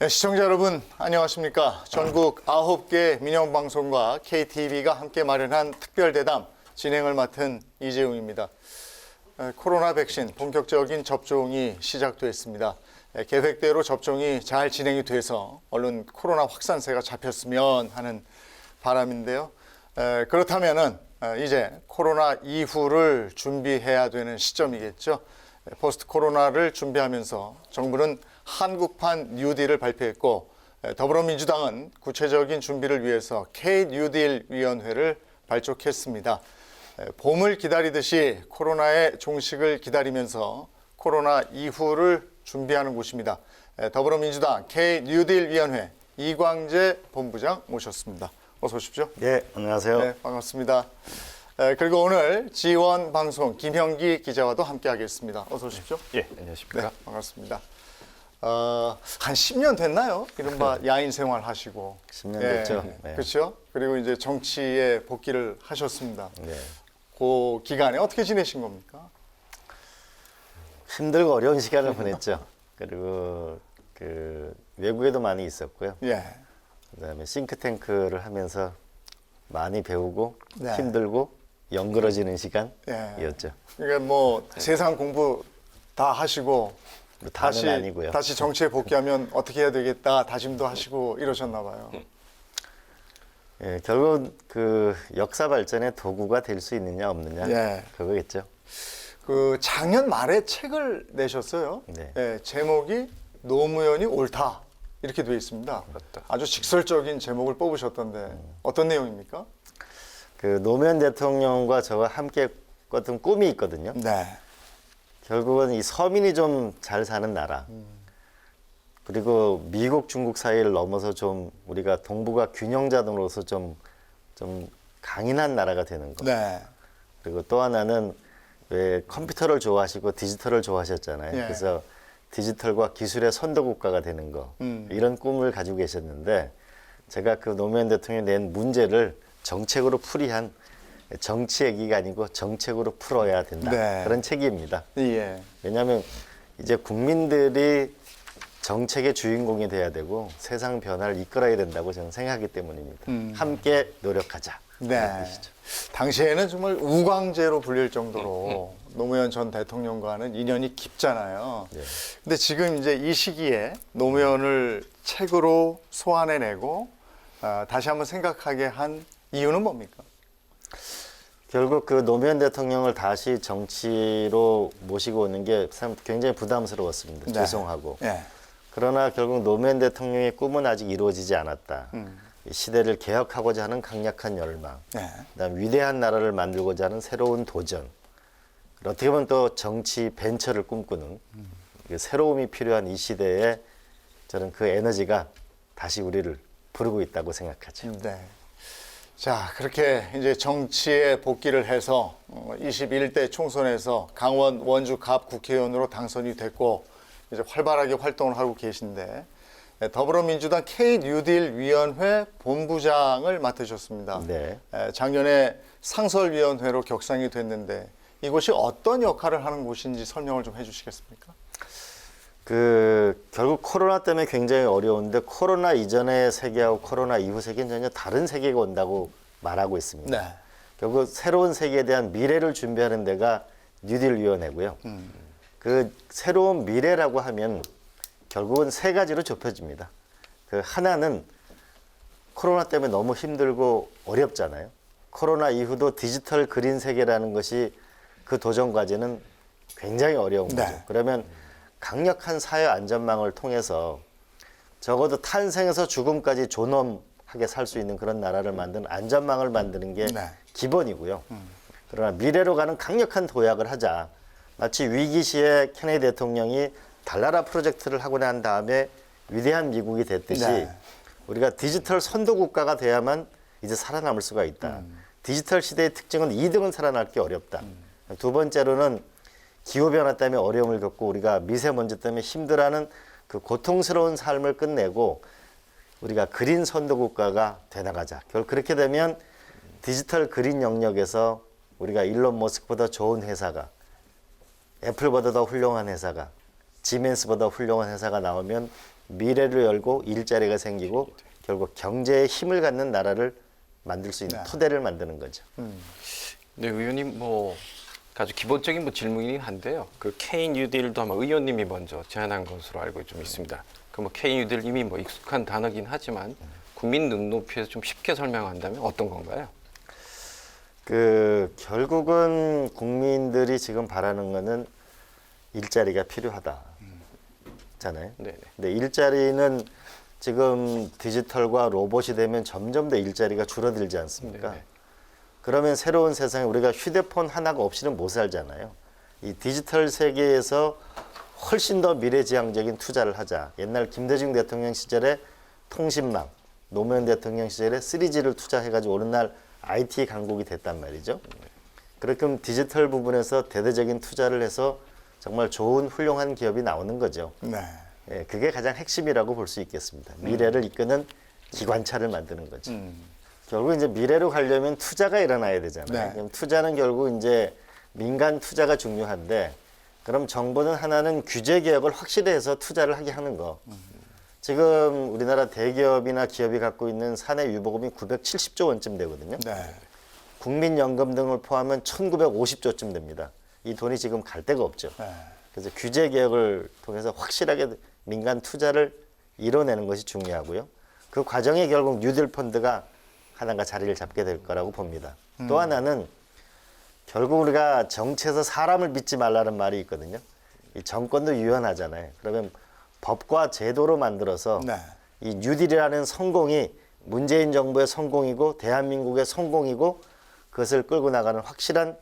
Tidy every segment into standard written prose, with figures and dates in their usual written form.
네, 시청자 여러분 안녕하십니까. 전국 9개 민영방송과 KTV가 함께 마련한 특별대담 진행을 맡은 이재웅입니다. 코로나 백신 본격적인 접종이 시작됐습니다. 계획대로 접종이 잘 진행이 돼서 얼른 코로나 확산세가 잡혔으면 하는 바람인데요. 그렇다면은 이제 코로나 이후를 준비해야 되는 시점이겠죠. 포스트 코로나를 준비하면서 정부는 한국판 뉴딜을 발표했고, 더불어민주당은 구체적인 준비를 위해서 K-뉴딜 위원회를 발족했습니다. 봄을 기다리듯이 코로나의 종식을 기다리면서 코로나 이후를 준비하는 곳입니다. 더불어민주당 K-뉴딜 위원회 이광재 본부장 모셨습니다. 어서 오십시오. 네, 안녕하세요. 네, 반갑습니다. 그리고 오늘 지원 방송 김형기 기자와도 함께 하겠습니다. 어서 오십시오. 예, 안녕하십니까. 네, 반갑습니다. 한 10년 됐나요? 이른바 야인 생활 하시고. 10년 됐죠. 네. 그렇죠. 그리고 이제 정치에 복귀를 하셨습니다. 네. 그 기간에 어떻게 지내신 겁니까? 힘들고 어려운 시간을 보냈죠. 그리고 외국에도 많이 있었고요. 예. 그다음에 싱크탱크를 하면서 많이 배우고 네. 힘들고 연그러지는 예. 시간이었죠. 그러니까 뭐 세상 공부 다 하시고 뭐 다는 아니고요. 다시 정치에 복귀하면 어떻게 해야 되겠다 다짐도 하시고 이러셨나 봐요. 예, 결국 그 역사 발전의 도구가 될 수 있느냐 없느냐 예. 그거겠죠. 그 작년 말에 책을 내셨어요. 네. 예, 제목이 노무현이 옳다 이렇게 되어 있습니다. 아주 직설적인 제목을 뽑으셨던데 어떤 내용입니까? 그 노무현 대통령과 저와 함께 꿨던 꿈이 있거든요. 네. 결국은 이 서민이 좀 잘 사는 나라, 그리고 미국, 중국 사이를 넘어서 좀 우리가 동북아 균형자로서 좀 강인한 나라가 되는 거. 네. 그리고 또 하나는 왜 컴퓨터를 좋아하시고 디지털을 좋아하셨잖아요. 예. 그래서 디지털과 기술의 선도 국가가 되는 거. 이런 꿈을 가지고 계셨는데 제가 그 노무현 대통령이 낸 문제를 정책으로 풀이한 정치 얘기가 아니고 정책으로 풀어야 된다. 네. 그런 책입니다. 예. 왜냐하면 이제 국민들이 정책의 주인공이 돼야 되고 세상 변화를 이끌어야 된다고 저는 생각하기 때문입니다. 함께 노력하자. 네. 그런 뜻이죠. 당시에는 정말 우광재로 불릴 정도로 노무현 전 대통령과는 인연이 깊잖아요. 네. 근데 지금 이제 이 시기에 노무현을 책으로 소환해내고 다시 한번 생각하게 한 이유는 뭡니까? 결국 그 노무현 대통령을 다시 정치로 모시고 오는 게 참 굉장히 부담스러웠습니다. 네. 죄송하고. 예. 그러나 결국 노무현 대통령의 꿈은 아직 이루어지지 않았다. 이 시대를 개혁하고자 하는 강력한 열망, 예. 그다음 위대한 나라를 만들고자 하는 새로운 도전, 그리고 어떻게 보면 또 정치 벤처를 꿈꾸는 그 새로움이 필요한 이 시대에 저는 그 에너지가 다시 우리를 부르고 있다고 생각하죠. 네. 자, 그렇게 이제 정치에 복귀를 해서 21대 총선에서 강원 원주 갑 국회의원으로 당선이 됐고 이제 활발하게 활동을 하고 계신데 더불어민주당 K-뉴딜 위원회 본부장을 맡으셨습니다. 네. 작년에 상설위원회로 격상이 됐는데 이곳이 어떤 역할을 하는 곳인지 설명을 좀 해주시겠습니까? 결국 코로나 때문에 굉장히 어려운데 코로나 이전의 세계하고 코로나 이후 세계는 전혀 다른 세계가 온다고 말하고 있습니다. 네. 결국 새로운 세계에 대한 미래를 준비하는 데가 뉴딜 위원회고요. 그 새로운 미래라고 하면 결국은 세 가지로 좁혀집니다. 그 하나는 코로나 때문에 너무 힘들고 어렵잖아요. 코로나 이후도 디지털 그린 세계라는 것이 그 도전 과제는 굉장히 어려운 거죠. 네. 그러면 강력한 사회 안전망을 통해서 적어도 탄생에서 죽음까지 존엄하게 살 수 있는 그런 나라를 만드는 안전망을 만드는 게 네. 기본이고요. 그러나 미래로 가는 강력한 도약을 하자. 마치 위기 시에 케네디 대통령이 달나라 프로젝트를 하고 난 다음에 위대한 미국이 됐듯이 네. 우리가 디지털 선도 국가가 돼야만 이제 살아남을 수가 있다. 디지털 시대의 특징은 2등은 살아날 게 어렵다. 두 번째로는 기후변화 때문에 어려움을 겪고 우리가 미세먼지 때문에 힘들어하는 그 고통스러운 삶을 끝내고 우리가 그린 선도 국가가 되나가자. 결국 그렇게 되면 디지털 그린 영역에서 우리가 일론 머스크보다 좋은 회사가 애플보다 더 훌륭한 회사가 지멘스보다 훌륭한 회사가 나오면 미래를 열고 일자리가 생기고 결국 경제에 힘을 갖는 나라를 만들 수 있는 네. 토대를 만드는 거죠. 네, 의원님 뭐 아주 기본적인 뭐 질문이긴 한데요. 그 K 뉴딜도 아마 의원님이 먼저 제안한 것으로 알고 좀 있습니다. 그 뭐 K 뉴딜 이미 뭐 익숙한 단어긴 하지만 국민 눈높이에서 좀 쉽게 설명한다면 어떤 건가요? 그 결국은 국민들이 지금 바라는 거는 일자리가 필요하다. 잖아요. 네네. 근데 일자리는 지금 디지털과 로봇이 되면 점점 더 일자리가 줄어들지 않습니까? 네네. 그러면 새로운 세상에 우리가 휴대폰 하나가 없이는 못 살잖아요. 이 디지털 세계에서 훨씬 더 미래지향적인 투자를 하자. 옛날 김대중 대통령 시절에 통신망, 노무현 대통령 시절에 3G를 투자해가지고 오늘날 IT 강국이 됐단 말이죠. 그렇게 디지털 부분에서 대대적인 투자를 해서 정말 좋은 훌륭한 기업이 나오는 거죠. 네. 예, 그게 가장 핵심이라고 볼 수 있겠습니다. 미래를 이끄는 기관차를 만드는 거죠. 결국 이제 미래로 가려면 투자가 일어나야 되잖아요. 네. 그럼 투자는 결국 이제 민간 투자가 중요한데, 그럼 정부는 하나는 규제 개혁을 확실히 해서 투자를 하게 하는 거. 지금 우리나라 대기업이나 기업이 갖고 있는 사내 유보금이 970조 원쯤 되거든요. 네. 국민연금 등을 포함하면 1950조쯤 됩니다. 이 돈이 지금 갈 데가 없죠. 네. 그래서 규제 개혁을 통해서 확실하게 민간 투자를 이뤄내는 것이 중요하고요. 그 과정에 결국 뉴딜 펀드가 하나가 자리를 잡게 될 거라고 봅니다. 또 하나는 결국 우리가 정치에서 사람을 믿지 말라는 말이 있거든요. 이 정권도 유연하잖아요. 그러면 법과 제도로 만들어서 네. 이 뉴딜이라는 성공이 문재인 정부의 성공이고 대한민국의 성공이고 그것을 끌고 나가는 확실한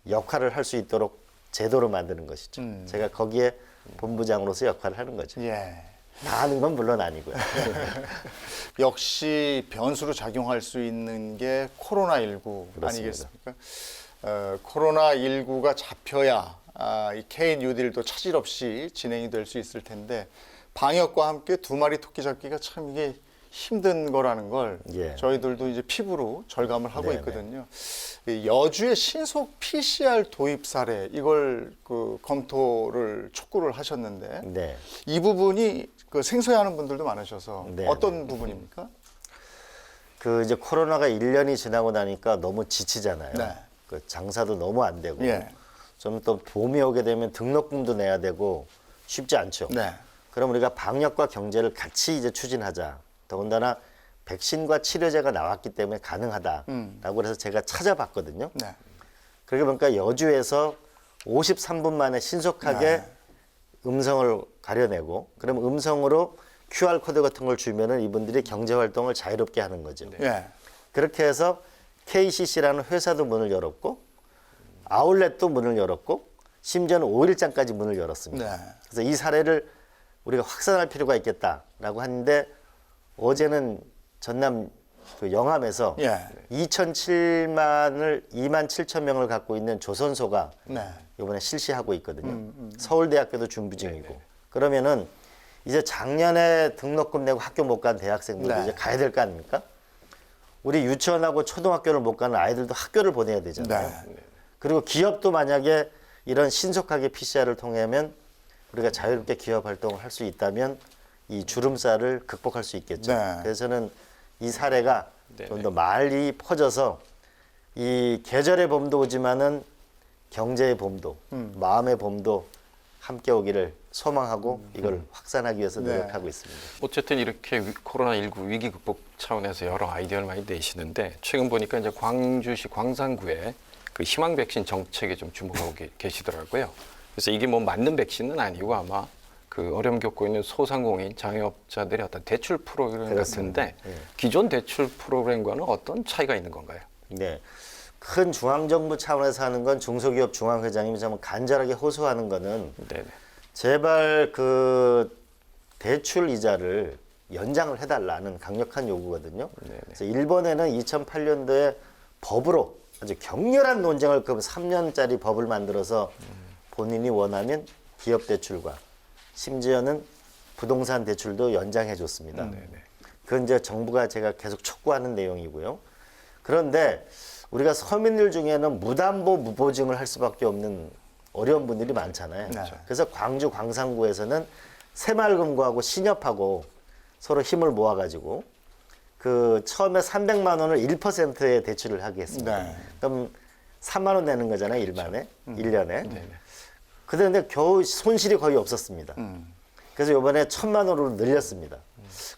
역할을 할 수 있도록 제도로 만드는 것이죠. 제가 거기에 본부장으로서 역할을 하는 거죠. 예. 다 하는 건 물론 아니고요. 역시 변수로 작용할 수 있는 게 코로나19 그렇습니다. 아니겠습니까? 코로나19가 잡혀야 이 K 뉴딜도 차질 없이 진행이 될 수 있을 텐데 방역과 함께 두 마리 토끼 잡기가 참 이게 힘든 거라는 걸 예. 저희들도 이제 피부로 절감을 하고 네네. 있거든요. 이 여주의 신속 PCR 도입 사례 이걸 그 검토를 촉구를 하셨는데 네. 이 부분이 그 생소해하는 분들도 많으셔서 네. 어떤 부분입니까? 그 이제 코로나가 1년이 지나고 나니까 너무 지치잖아요. 네. 그 장사도 너무 안 되고 예. 좀 또 봄이 오게 되면 등록금도 내야 되고 쉽지 않죠. 네. 그럼 우리가 방역과 경제를 같이 이제 추진하자. 더군다나 백신과 치료제가 나왔기 때문에 가능하다라고 해서 제가 찾아봤거든요. 네. 그러게 보니까 여주에서 53분 만에 신속하게 네. 음성을 가려내고 그럼 음성으로 QR코드 같은 걸 주면은 이분들이 경제활동을 자유롭게 하는 거죠. 예. 그렇게 해서 KCC라는 회사도 문을 열었고 아울렛도 문을 열었고 심지어는 5일장까지 문을 열었습니다. 네. 그래서 이 사례를 우리가 확산할 필요가 있겠다라고 하는데 어제는 전남 그 영암에서 예. 2,007만 7천 명을 갖고 있는 조선소가 네. 이번에 실시하고 있거든요. 서울대학교도 준비 중이고. 그러면은 이제 작년에 등록금 내고 학교 못 간 대학생들도 네. 이제 가야 될 거 아닙니까? 우리 유치원하고 초등학교를 못 가는 아이들도 학교를 보내야 되잖아요. 네. 그리고 기업도 만약에 이런 신속하게 PCR을 통하면 우리가 자유롭게 기업 활동을 할 수 있다면 이 주름살을 극복할 수 있겠죠. 네. 그래서 저는 이 사례가 네네. 좀 더 많이 퍼져서 이 계절의 봄도 오지만은 경제의 봄도, 마음의 봄도 함께 오기를 소망하고 이걸 확산하기 위해서 네. 노력하고 있습니다. 어쨌든 이렇게 코로나19 위기 극복 차원에서 여러 아이디어를 많이 내시는데 최근 보니까 이제 광주시 광산구에 그 희망 백신 정책에 좀 주목하고 계시더라고요. 그래서 이게 뭐 맞는 백신은 아니고 아마 그 어려움 겪고 있는 소상공인 자영업자들의 어떤 대출 프로그램 그렇습니다. 같은데 예. 기존 대출 프로그램과는 어떤 차이가 있는 건가요? 네. 큰 중앙정부 차원에서 하는 건 중소기업 중앙회장님이 정말 간절하게 호소하는 거는 네네. 제발 그 대출 이자를 연장을 해달라는 강력한 요구거든요. 네네. 그래서 일본에는 2008년도에 법으로 아주 격렬한 논쟁을 그 3년짜리 법을 만들어서 본인이 원하면 기업 대출과 심지어는 부동산 대출도 연장해 줬습니다. 네네. 그건 이제 정부가 제가 계속 촉구하는 내용이고요. 그런데 우리가 서민들 중에는 무담보 무보증을 할 수밖에 없는 어려운 분들이 많잖아요. 네. 그래서 광주 광산구에서는 새마을금고하고 신협하고 서로 힘을 모아가지고 그 처음에 300만 원을 1%의 대출을 하게 했습니다. 네. 그럼 3만 원 내는 거잖아요, 일만에, 1년에. 네네. 그런데 겨우 손실이 거의 없었습니다. 그래서 이번에 1,000만 원으로 늘렸습니다.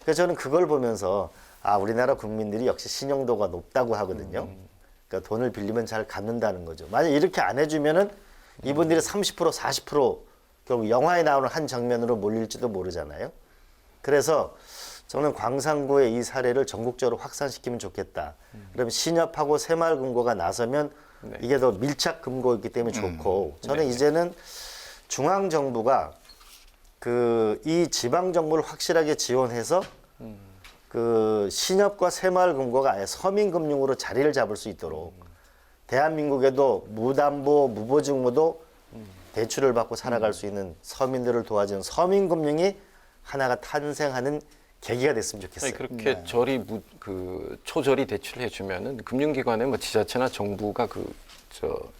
그래서 저는 그걸 보면서 아, 우리나라 국민들이 역시 신용도가 높다고 하거든요. 그러니까 돈을 빌리면 잘 갚는다는 거죠. 만약 이렇게 안 해주면은 이분들이 30%, 40% 결국 영화에 나오는 한 장면으로 몰릴지도 모르잖아요. 그래서 저는 광산구의 이 사례를 전국적으로 확산시키면 좋겠다. 그러면 신협하고 새마을금고가 나서면 네. 이게 더 밀착 금고이기 때문에 좋고 저는 이제는 중앙 정부가 그 이 지방 정부를 확실하게 지원해서 그 신협과 새마을금고가 아예 서민금융으로 자리를 잡을 수 있도록 대한민국에도 무담보 무보증으로도 대출을 받고 살아갈 수 있는 서민들을 도와주는 서민금융이 하나가 탄생하는 계기가 됐으면 좋겠어요. 아니, 그렇게 초저리 대출을 해주면은 금융기관에 뭐 지자체나 정부가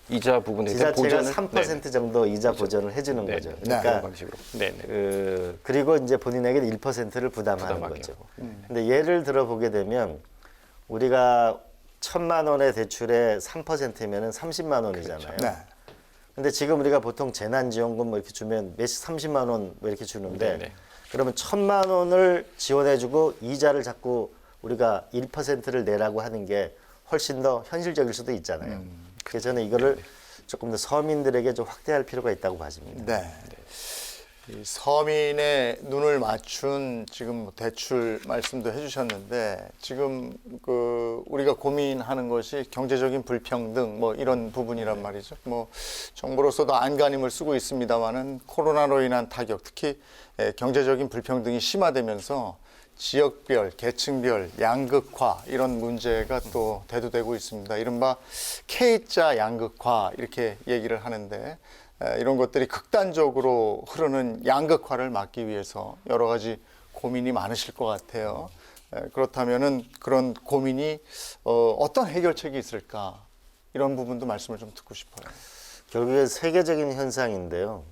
이자 부분에 대한 지자체가 보전을 3% 정도 이자 보전을 해주는 네. 거죠. 네. 그러니까 그런 방식으로. 네네. 그리고 이제 본인에게 1%를 부담하는 부담하게 거죠. 하고. 근데 예를 들어 보게 되면 우리가 1,000만 원의 대출에 3%면은 30만 원이잖아요. 네. 근데 지금 우리가 보통 재난지원금 뭐 이렇게 주면 매씩 30만 원 뭐 이렇게 주는데 네네. 그러면 1,000만 원을 지원해주고 이자를 자꾸 우리가 1%를 내라고 하는 게 훨씬 더 현실적일 수도 있잖아요. 그래서 저는 이거를 조금 더 서민들에게 좀 확대할 필요가 있다고 봐집니다. 네. 이 서민의 눈을 맞춘 지금 뭐 대출 말씀도 해주셨는데 지금 그 우리가 고민하는 것이 경제적인 불평등 뭐 이런 부분이란 말이죠. 뭐 정부로서도 안간힘을 쓰고 있습니다만은 코로나로 인한 타격, 특히 경제적인 불평등이 심화되면서 지역별, 계층별 양극화 이런 문제가 또 대두되고 있습니다. 이른바 K자 양극화 이렇게 얘기를 하는데 이런 것들이 극단적으로 흐르는 양극화를 막기 위해서 여러 가지 고민이 많으실 것 같아요. 그렇다면은 그런 고민이 어떤 해결책이 있을까 이런 부분도 말씀을 좀 듣고 싶어요. 결국에 세계적인 현상인데요.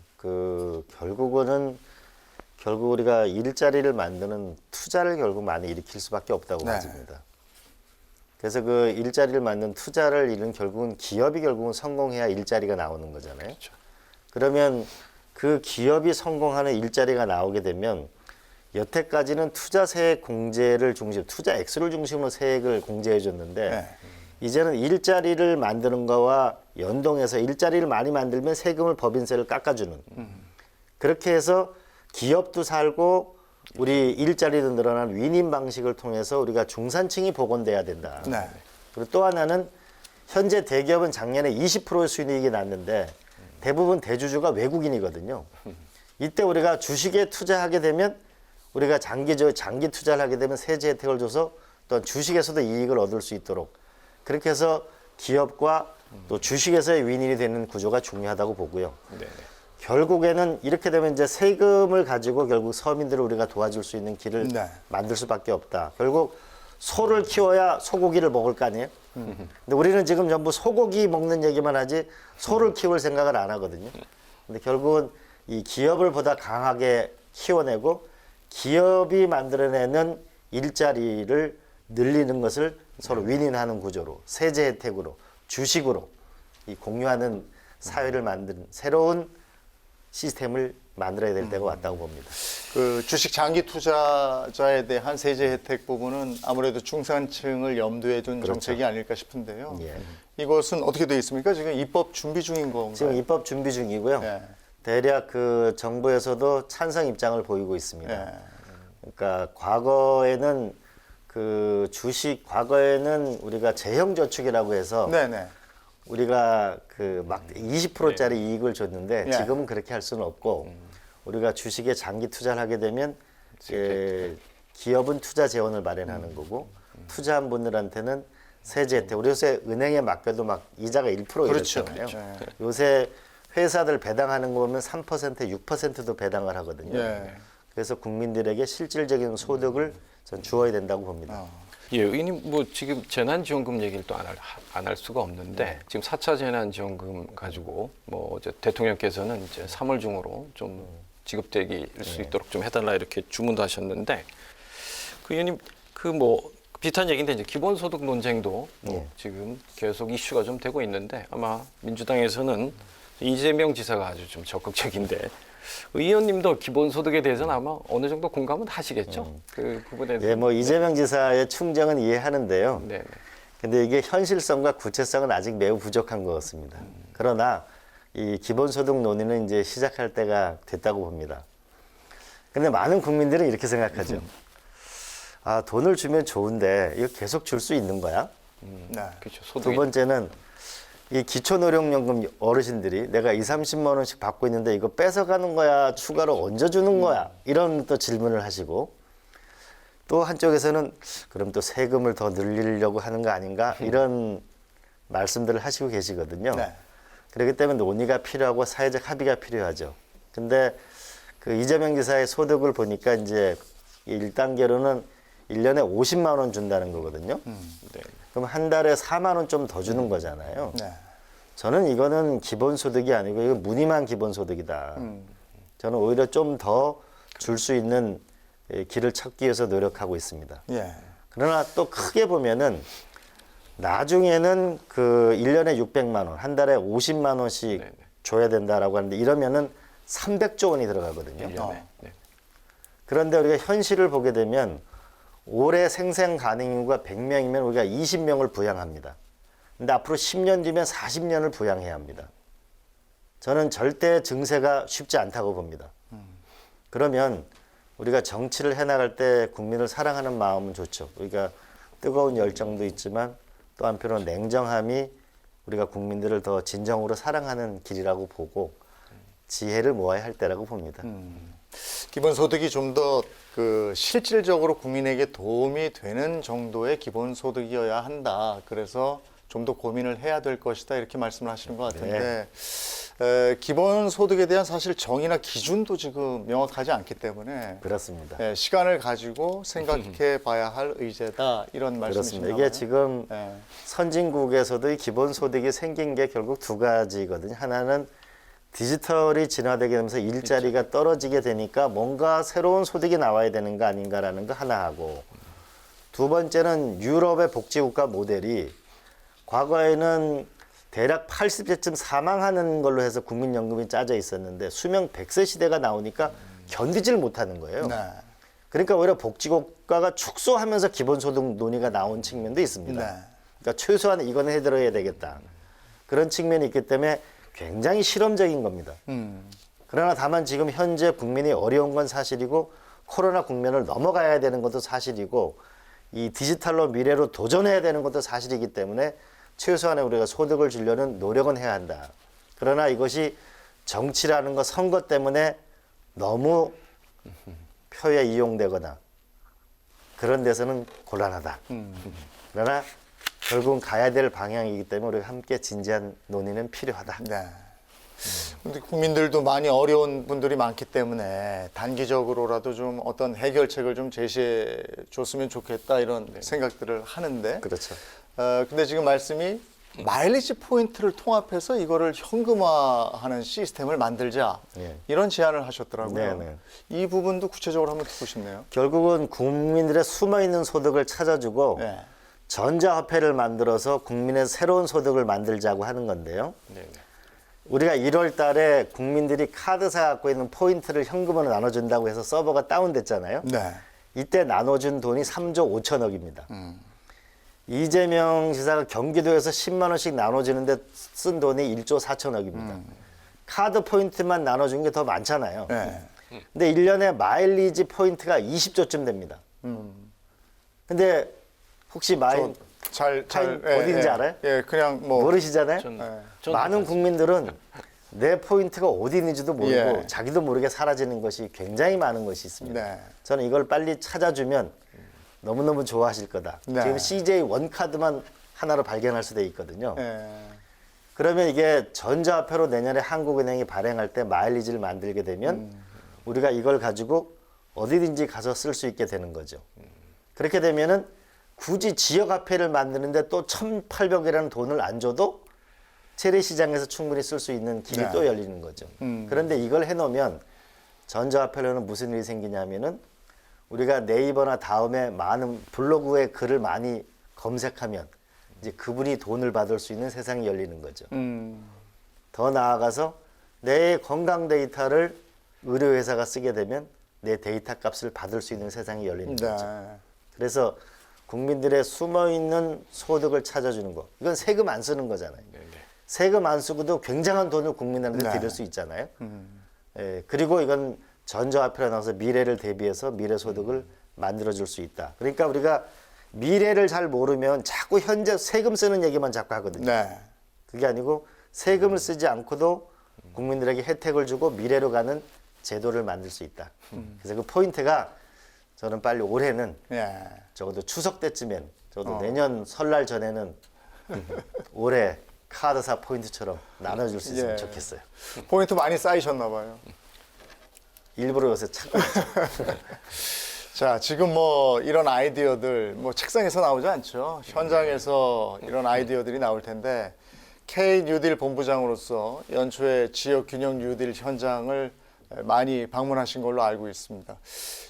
결국 우리가 일자리를 만드는 투자를 결국 많이 일으킬 수밖에 없다고 네. 봐집니다. 그래서 그 일자리를 만든 투자를 이룬 결국은 기업이 결국은 성공해야 일자리가 나오는 거잖아요. 그렇죠. 그러면 그 기업이 성공하는 일자리가 나오게 되면 여태까지는 투자 세액 공제를 투자 액수를 중심으로 세액을 공제해 줬는데 네. 이제는 일자리를 만드는 거와 연동해서 일자리를 많이 만들면 세금을 법인세를 깎아주는 그렇게 해서 기업도 살고 우리 일자리도 늘어난 윈윈 방식을 통해서 우리가 중산층이 복원돼야 된다. 네. 그리고 또 하나는 현재 대기업은 작년에 20%의 수익이 났는데 대부분 대주주가 외국인이거든요. 이때 우리가 주식에 투자하게 되면 우리가 장기 투자를 하게 되면 세제 혜택을 줘서 또 주식에서도 이익을 얻을 수 있도록 그렇게 해서 기업과 또 주식에서의 윈윈이 되는 구조가 중요하다고 보고요. 네네. 결국에는 이렇게 되면 이제 세금을 가지고 결국 서민들을 우리가 도와줄 수 있는 길을 네. 만들 수밖에 없다. 결국 소를 키워야 소고기를 먹을 거 아니에요? 근데 우리는 지금 전부 소고기 먹는 얘기만 하지 소를 키울 생각을 안 하거든요. 근데 결국은 이 기업을 보다 강하게 키워내고 기업이 만들어내는 일자리를 늘리는 것을 서로 윈윈하는 구조로 세제 혜택으로 주식으로 이 공유하는 사회를 만드는 새로운 시스템을 만들어야 될 때가 왔다고 봅니다. 그 주식 장기 투자자에 대한 세제 혜택 부분은 아무래도 중산층을 염두에 둔 그렇죠. 정책이 아닐까 싶은데요. 예. 이것은 어떻게 되어 있습니까? 지금 입법 준비 중인 건가요? 지금 입법 준비 중이고요. 예. 대략 그 정부에서도 찬성 입장을 보이고 있습니다. 예. 그러니까 과거에는 과거에는 우리가 재형저축이라고 해서 네네. 우리가 그 막 20%짜리 이익을 줬는데 예. 지금은 그렇게 할 수는 없고 우리가 주식에 장기 투자를 하게 되면 기업은 투자 재원을 마련하는 거고 투자한 분들한테는 세제 혜택. 우리 요새 은행에 맡겨도 막 이자가 1% 그렇죠. 이렇잖아요. 그렇죠. 요새 회사들 배당하는 거 보면 3%, 6%도 배당을 하거든요. 예. 그래서 국민들에게 실질적인 소득을 전 주어야 된다고 봅니다. 예, 의원님 뭐 지금 재난지원금 얘기를 또 안 할 수가 없는데 지금 4차 재난지원금 가지고 뭐 이제 대통령께서는 이제 3월 중으로 좀 지급되기 수 있도록 좀 해달라 이렇게 주문도 하셨는데 그 의원님 그 뭐 비슷한 얘기인데 이제 기본소득 논쟁도 뭐 지금 계속 이슈가 좀 되고 있는데 아마 민주당에서는 이재명 지사가 아주 좀 적극적인데 의원님도 기본소득에 대해서는 아마 어느 정도 공감은 하시겠죠? 그 부분에 대해서. 예, 뭐 이재명 지사의 충정은 이해하는데요. 네. 근데 이게 현실성과 구체성은 아직 매우 부족한 것 같습니다. 그러나 이 기본소득 논의는 이제 시작할 때가 됐다고 봅니다. 근데 많은 국민들은 이렇게 생각하죠. 아, 돈을 주면 좋은데 이거 계속 줄 수 있는 거야? 네. 그렇죠. 두 소득이 번째는 이 기초노령연금 어르신들이 내가 30만 원씩 받고 있는데 이거 뺏어가는 거야? 추가로 얹어주는 거야? 이런 또 질문을 하시고 또 한쪽에서는 그럼 또 세금을 더 늘리려고 하는 거 아닌가? 이런 말씀들을 하시고 계시거든요. 네. 그렇기 때문에 논의가 필요하고 사회적 합의가 필요하죠. 근데 그 이재명 지사의 소득을 보니까 이제 1단계로는 1년에 50만 원 준다는 거거든요. 네. 그럼 한 달에 4만 원 좀 더 주는 거잖아요. 네. 저는 이거는 기본소득이 아니고 이거 무늬만 기본소득이다. 저는 오히려 좀 더 줄 수 있는 길을 찾기 위해서 노력하고 있습니다. 예. 그러나 또 크게 보면은 나중에는 그 1년에 600만 원, 한 달에 50만 원씩 네네. 줘야 된다라고 하는데 이러면은 300조 원이 들어가거든요. 1년에. 네. 그런데 우리가 현실을 보게 되면 올해 생생 가능 인구가 100명이면 우리가 20명을 부양합니다. 근데 앞으로 10년 뒤면 40년을 부양해야 합니다. 저는 절대 증세가 쉽지 않다고 봅니다. 그러면 우리가 정치를 해나갈 때 국민을 사랑하는 마음은 좋죠. 우리가 뜨거운 열정도 있지만 또 한편으로 냉정함이 우리가 국민들을 더 진정으로 사랑하는 길이라고 보고 지혜를 모아야 할 때라고 봅니다. 기본소득이 좀 더 그 실질적으로 국민에게 도움이 되는 정도의 기본소득이어야 한다. 그래서 좀 더 고민을 해야 될 것이다. 이렇게 말씀을 하시는 것 같은데 기본소득에 대한 사실 정의나 기준도 지금 명확하지 않기 때문에 그렇습니다. 시간을 가지고 생각해 봐야 할 의제다. 이런 그렇습니다. 말씀이신가요? 이게 지금 예. 선진국에서도 이 기본소득이 생긴 게 결국 두 가지거든요. 하나는 디지털이 진화되게 되면서 일자리가 떨어지게 되니까 뭔가 새로운 소득이 나와야 되는 거 아닌가라는 거 하나 하고 두 번째는 유럽의 복지국가 모델이 과거에는 대략 80세쯤 사망하는 걸로 해서 국민연금이 짜져 있었는데 수명 100세 시대가 나오니까 견디질 못하는 거예요. 네. 그러니까 오히려 복지국가가 축소하면서 기본소득 논의가 나온 측면도 있습니다. 네. 그러니까 최소한 이거는 해드려야 되겠다. 그런 측면이 있기 때문에 굉장히 실험적인 겁니다. 그러나 다만 지금 현재 국민이 어려운 건 사실이고 코로나 국면을 넘어가야 되는 것도 사실이고 이 디지털로 미래로 도전해야 되는 것도 사실이기 때문에 최소한의 우리가 소득을 주려는 노력은 해야 한다. 그러나 이것이 정치라는 거 선거 때문에 너무 표에 이용되거나 그런 데서는 곤란하다. 그러나 결국은 가야 될 방향이기 때문에 우리가 함께 진지한 논의는 필요하다. 네. 근데 국민들도 많이 어려운 분들이 많기 때문에 단기적으로라도 좀 어떤 해결책을 좀 제시해 줬으면 좋겠다 이런 생각들을 하는데 그렇죠. 근데 지금 말씀이 마일리지 포인트를 통합해서 이거를 현금화하는 시스템을 만들자 예. 이런 제안을 하셨더라고요. 네네. 이 부분도 구체적으로 한번 듣고 싶네요. 결국은 국민들의 숨어있는 소득을 찾아주고 네. 전자화폐를 만들어서 국민의 새로운 소득을 만들자고 하는 건데요. 네. 네. 우리가 1월 달에 국민들이 카드사 갖고 있는 포인트를 현금으로 나눠준다고 해서 서버가 다운됐잖아요. 네. 이때 나눠준 돈이 3조 5천억입니다. 이재명 지사가 경기도에서 10만 원씩 나눠주는데 쓴 돈이 1조 4천억입니다. 카드 포인트만 나눠준 게 더 많잖아요. 네. 근데 1년에 마일리지 포인트가 20조쯤 됩니다. 근데 혹시 잘 어딘지 알아요? 예, 그냥 뭐 모르시잖아요? 전 많은 국민들은 내 포인트가 어디 있는지도 모르고 예. 자기도 모르게 사라지는 것이 굉장히 많은 것이 있습니다. 네. 저는 이걸 빨리 찾아주면 너무너무 좋아하실 거다. 네. 지금 CJ 원카드만 하나로 발견할 수도 있거든요. 예. 그러면 이게 전자화폐로 내년에 한국은행이 발행할 때 마일리지를 만들게 되면 우리가 이걸 가지고 어디든지 가서 쓸 수 있게 되는 거죠. 그렇게 되면은 굳이 지역화폐를 만드는데 또 1,800이라는 돈을 안 줘도 재래시장에서 충분히 쓸 수 있는 길이 네. 또 열리는 거죠. 그런데 이걸 해놓으면 전자화폐로는 무슨 일이 생기냐면은 우리가 네이버나 다음에 많은 블로그에 글을 많이 검색하면 이제 그분이 돈을 받을 수 있는 세상이 열리는 거죠. 더 나아가서 내 건강 데이터를 의료회사가 쓰게 되면 내 데이터 값을 받을 수 있는 세상이 열리는 거죠. 그래서 국민들의 숨어있는 소득을 찾아주는 거. 이건 세금 안 쓰는 거잖아요. 세금 안 쓰고도 굉장한 돈을 국민한테 드릴 수 있잖아요. 예, 그리고 이건 전자화폐로 나와서 미래를 대비해서 미래 소득을 만들어줄 수 있다. 그러니까 우리가 미래를 잘 모르면 자꾸 현재 세금 쓰는 얘기만 자꾸 하거든요. 네. 그게 아니고 세금을 쓰지 않고도 국민들에게 혜택을 주고 미래로 가는 제도를 만들 수 있다. 그래서 그 포인트가 저는 빨리 올해는 예. 적어도 추석 때쯤엔 적어도 내년 설날 전에는 올해 카드사 포인트처럼 나눠줄 수 있으면 예. 좋겠어요. 포인트 많이 쌓이셨나 봐요. 일부러 요새 찾고 있죠. 자, 지금 뭐 이런 아이디어들 뭐 책상에서 나오지 않죠. 현장에서 이런 아이디어들이 나올 텐데 K 뉴딜 본부장으로서 연초에 지역 균형 뉴딜 현장을 많이 방문하신 걸로 알고 있습니다.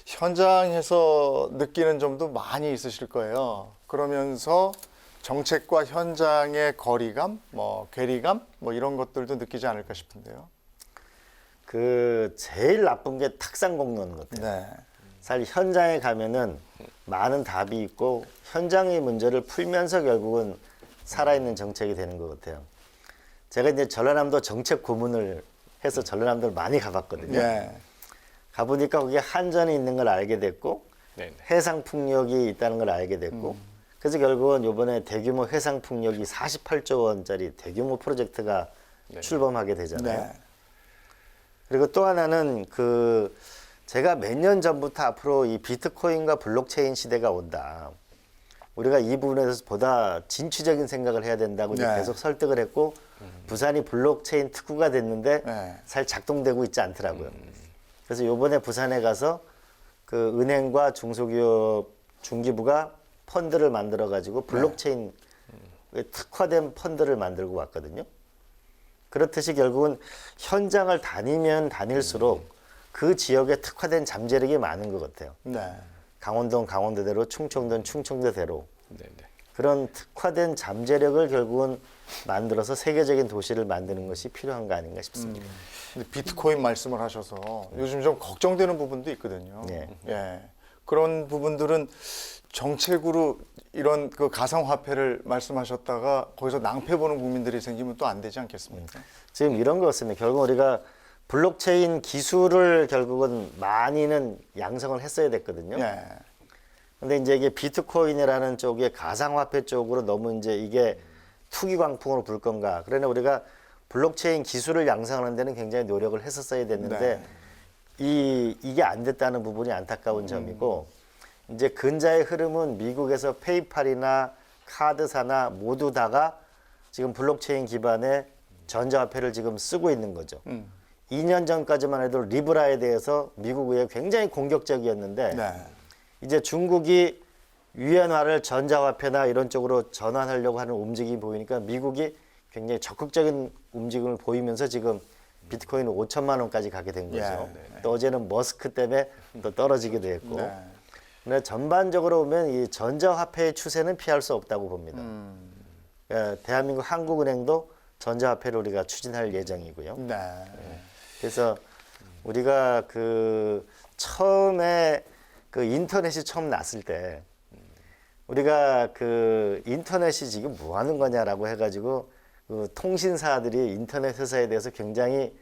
현장에서 느끼는 점도 많이 있으실 거예요. 그러면서 정책과 현장의 거리감, 뭐 괴리감, 뭐 이런 것들도 느끼지 않을까 싶은데요. 그 제일 나쁜 게 탁상 공론인 것 같아요. 네. 사실 현장에 가면은 많은 답이 있고 현장의 문제를 풀면서 결국은 살아있는 정책이 되는 것 같아요. 제가 이제 전라남도 정책 고문을 해서 전라남도를 많이 가봤거든요. 예. 가보니까 거기에 한전이 있는 걸 알게 됐고 네네. 해상풍력이 있다는 걸 알게 됐고 그래서 결국은 이번에 대규모 해상풍력이 48조 원짜리 대규모 프로젝트가 출범하게 되잖아요. 네. 그리고 또 하나는 그 제가 몇 년 전부터 앞으로 이 비트코인과 블록체인 시대가 온다. 우리가 이 부분에서 보다 진취적인 생각을 해야 된다고 이제 네. 계속 설득을 했고 부산이 블록체인 특구가 됐는데 네. 잘 작동되고 있지 않더라고요. 그래서 이번에 부산에 가서 그 은행과 중소기업 중기부가 펀드를 만들어 가지고 블록체인 특화된 펀드를 만들고 왔거든요. 그렇듯이 결국은 현장을 다니면 다닐수록 그 지역에 특화된 잠재력이 많은 것 같아요. 네. 강원도는 강원도대로, 충청도는 충청도대로 네네. 그런 특화된 잠재력을 결국은 만들어서 세계적인 도시를 만드는 것이 필요한 거 아닌가 싶습니다. 근데 비트코인 말씀을 하셔서 요즘 좀 걱정되는 부분도 있거든요. 네. 예. 그런 부분들은 정책으로 이런 그 가상화폐를 말씀하셨다가 거기서 낭패 보는 국민들이 생기면 또 안 되지 않겠습니까? 지금 이런 거 같습니다. 결국 우리가 블록체인 기술을 결국은 많이는 양성을 했어야 됐거든요. 예. 근데 이제 이게 비트코인이라는 쪽에 가상화폐 쪽으로 너무 이제 이게 투기 광풍으로 불 건가. 그러나 우리가 블록체인 기술을 양성하는 데는 굉장히 노력을 했었어야 됐는데 이게 안 됐다는 부분이 안타까운 점이고 이제 근자의 흐름은 미국에서 페이팔이나 카드사나 모두 다가 지금 블록체인 기반의 전자화폐를 지금 쓰고 있는 거죠. 2년 전까지만 해도 리브라에 대해서 미국 의회 굉장히 공격적이었는데 네. 이제 중국이 위안화를 전자화폐나 이런 쪽으로 전환하려고 하는 움직임이 보이니까 미국이 굉장히 적극적인 움직임을 보이면서 지금 비트코인은 5천만 원까지 가게 된 거죠. 예. 또 어제는 머스크 때문에 또 떨어지기도 했고. 네. 근데 전반적으로 보면 이 전자화폐의 추세는 피할 수 없다고 봅니다. 예, 대한민국 한국은행도 전자화폐를 우리가 추진할 예정이고요. 네. 그래서 우리가 그 처음에 그 인터넷이 처음 났을 때 우리가 그 인터넷이 지금 뭐 하는 거냐라고 해가지고 그 통신사들이 인터넷 회사에 대해서 굉장히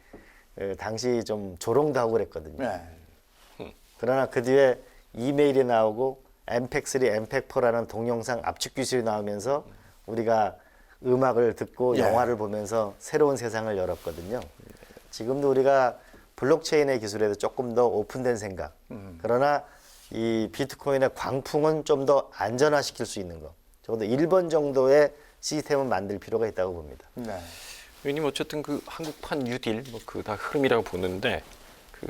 당시 좀 조롱도 하고 그랬거든요. 네. 그러나 그 뒤에 이메일이 나오고 엠팩3, 엠팩4라는 동영상 압축 기술이 나오면서 우리가 음악을 듣고 예. 영화를 보면서 새로운 세상을 열었거든요. 지금도 우리가 블록체인의 기술에도 조금 더 오픈된 생각. 그러나 이 비트코인의 광풍은 좀 더 안전화시킬 수 있는 거. 적어도 1번 정도의 시스템을 만들 필요가 있다고 봅니다. 네. 왜냐면 어쨌든 그 한국판 뉴딜 뭐 그 다 흐름이라고 보는데